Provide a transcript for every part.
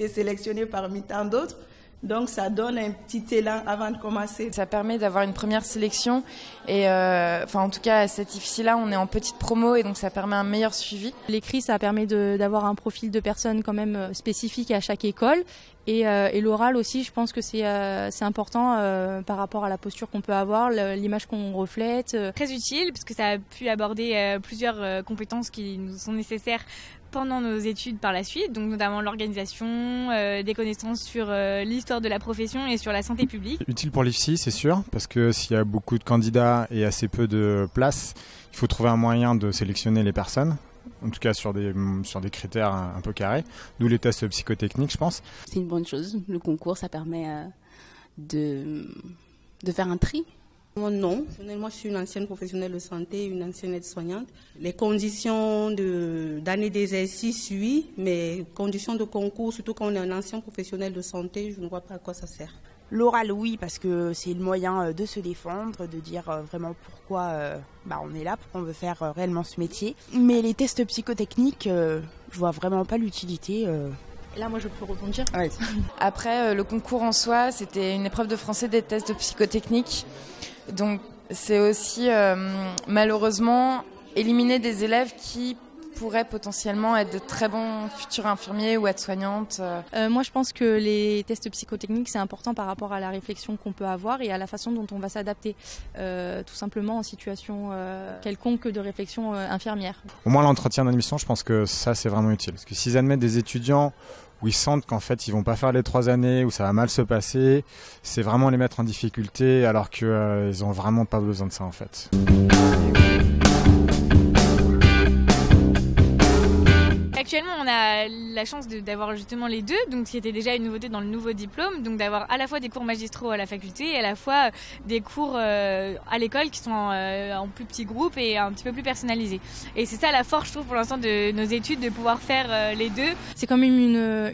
été sélectionnée parmi tant d'autres. Donc ça donne un petit élan avant de commencer. Ça permet d'avoir une première sélection et en tout cas à cette IFSI-là on est en petite promo et donc ça permet un meilleur suivi. L'écrit ça permet d'avoir un profil de personnes quand même spécifique à chaque école et l'oral aussi je pense que c'est important par rapport à la posture qu'on peut avoir, l'image qu'on reflète. Très utile parce que ça a pu aborder plusieurs compétences qui nous sont nécessaires pendant nos études par la suite, donc notamment l'organisation, des connaissances sur l'histoire de la profession et sur la santé publique. Utile pour l'IFSI, c'est sûr, parce que s'il y a beaucoup de candidats et assez peu de places, il faut trouver un moyen de sélectionner les personnes, en tout cas sur des critères un peu carrés, d'où les tests psychotechniques, je pense. C'est une bonne chose, le concours, ça permet de faire un tri. Non, moi je suis une ancienne professionnelle de santé, une ancienne aide-soignante. Les conditions d'année d'exercice, oui, mais conditions de concours, surtout quand on est un ancien professionnel de santé, je ne vois pas à quoi ça sert. L'oral, oui, parce que c'est le moyen de se défendre, de dire vraiment pourquoi on est là, pourquoi on veut faire réellement ce métier. Mais les tests psychotechniques, je vois vraiment pas l'utilité. Et là, moi, je peux rebondir. Ouais. Après, le concours en soi, c'était une épreuve de français des tests psychotechniques. Donc, c'est aussi, malheureusement, éliminer des élèves qui pourraient potentiellement être de très bons futurs infirmiers ou aides-soignantes. Moi, je pense que les tests psychotechniques, c'est important par rapport à la réflexion qu'on peut avoir et à la façon dont on va s'adapter, tout simplement en situation quelconque de réflexion infirmière. Au moins l'entretien d'admission, je pense que ça c'est vraiment utile. Parce que s'ils admettent des étudiants où ils sentent qu'en fait ils vont pas faire les 3 années, où ça va mal se passer, c'est vraiment les mettre en difficulté alors qu'ils ont vraiment pas besoin de ça en fait. Actuellement, on a la chance d'avoir justement les deux, donc qui était déjà une nouveauté dans le nouveau diplôme, donc d'avoir à la fois des cours magistraux à la faculté et à la fois des cours à l'école qui sont en plus petits groupes et un petit peu plus personnalisés. Et c'est ça la force, je trouve, pour l'instant de nos études, de pouvoir faire les deux. C'est quand même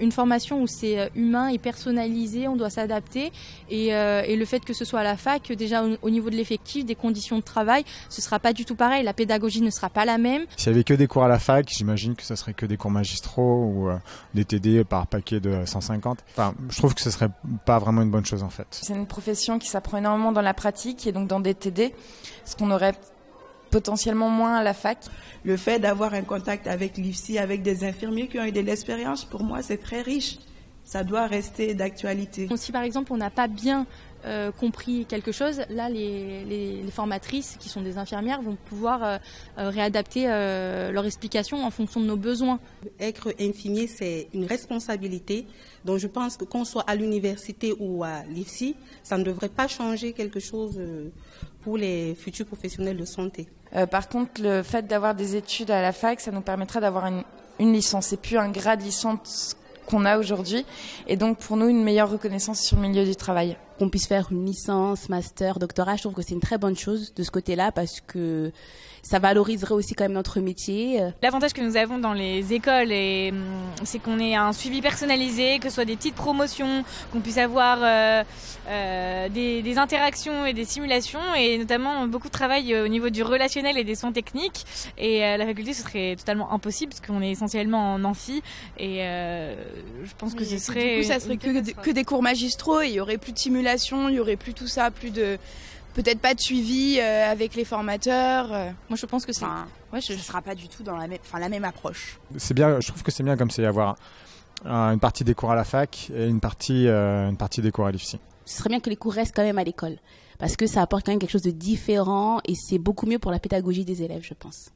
une formation où c'est humain et personnalisé, on doit s'adapter et le fait que ce soit à la fac, déjà au niveau de l'effectif, des conditions de travail, ce sera pas du tout pareil, la pédagogie ne sera pas la même. S'il y avait que des cours à la fac, j'imagine que ça serait que des cours magistraux ou des TD par paquet de 150. Enfin, je trouve que ce serait pas vraiment une bonne chose en fait. C'est une profession qui s'apprend énormément dans la pratique et donc dans des TD, ce qu'on aurait potentiellement moins à la fac. Le fait d'avoir un contact avec l'IFSI, avec des infirmiers qui ont eu de l'expérience, pour moi c'est très riche. Ça doit rester d'actualité. Si par exemple on n'a pas bien compris quelque chose, là les formatrices qui sont des infirmières vont pouvoir réadapter leur explication en fonction de nos besoins. Être infirmier, c'est une responsabilité, donc je pense que qu'on soit à l'université ou à l'IFSI, ça ne devrait pas changer quelque chose pour les futurs professionnels de santé. Par contre, le fait d'avoir des études à la fac, ça nous permettra d'avoir une licence et plus un grade licence qu'on a aujourd'hui, et donc pour nous une meilleure reconnaissance sur le milieu du travail. Qu'on puisse faire une licence, master, doctorat, je trouve que c'est une très bonne chose de ce côté-là parce que ça valoriserait aussi quand même notre métier. L'avantage que nous avons dans les écoles, c'est qu'on ait un suivi personnalisé, que ce soit des petites promotions, qu'on puisse avoir des interactions et des simulations, et notamment beaucoup de travail au niveau du relationnel et des soins techniques. Et la faculté, ce serait totalement impossible parce qu'on est essentiellement en amphi. Et je pense que ce serait... Du coup, ça serait que des cours magistraux et il y aurait plus de simulation, il y aurait plus tout ça, plus de... Peut-être pas de suivi avec les formateurs. Moi, je pense que ce sera pas du tout dans la même approche. C'est bien, je trouve que c'est bien comme c'est avoir une partie des cours à la fac et une partie des cours à l'IFSI. Ce serait bien que les cours restent quand même à l'école parce que ça apporte quand même quelque chose de différent et c'est beaucoup mieux pour la pédagogie des élèves, je pense.